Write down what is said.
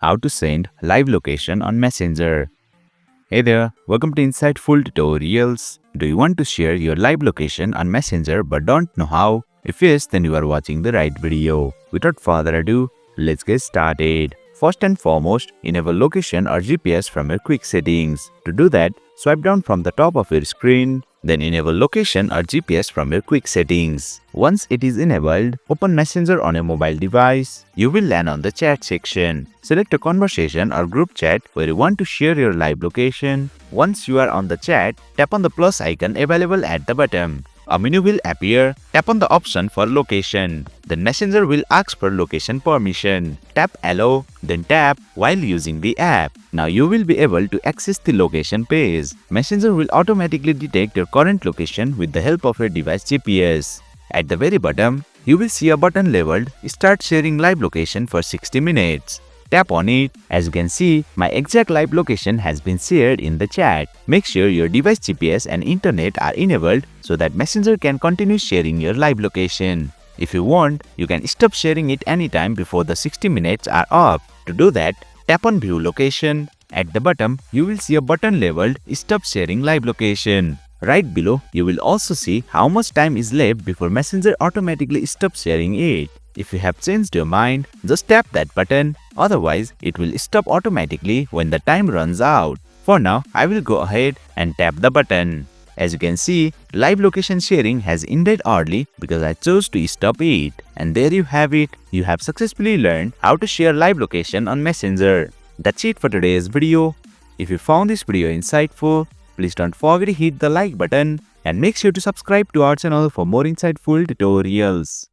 how to send live location on Messenger. Hey there, welcome to Insightful Tutorials. Do you want to share your live location on Messenger but don't know how? If yes, then you are watching the right video. Without further ado, let's get started. First and foremost, enable location or GPS from your quick settings. To do that, swipe down from the top of your screen. Then enable location or GPS from your quick settings. Once it is enabled, open Messenger on a mobile device. You will land on the chat section. Select a conversation or group chat where you want to share your live location. Once you are on the chat, tap on the plus icon available at the bottom. A menu will appear. Tap on the option for location. Then Messenger will ask for location permission. Tap allow, then tap while using the app. Now you will be able to access the location page. Messenger will automatically detect your current location with the help of your device GPS. At the very bottom, you will see a button labeled Start Sharing Live Location for 60 minutes. Tap on it. As you can see, my exact live location has been shared in the chat. Make sure your device GPS and internet are enabled so that Messenger can continue sharing your live location. If you want, you can stop sharing it anytime before the 60 minutes are up. To do that, tap on View Location. At the bottom, you will see a button labeled Stop Sharing Live Location. Right below, you will also see how much time is left before Messenger automatically stops sharing it. If you have changed your mind, just tap that button. Otherwise, it will stop automatically when the time runs out. For now, I will go ahead and tap the button. As you can see, live location sharing has ended early because I chose to stop it. And there you have it. You have successfully learned how to share live location on Messenger. That's it for today's video. If you found this video insightful, please don't forget to hit the like button and make sure to subscribe to our channel for more insightful tutorials.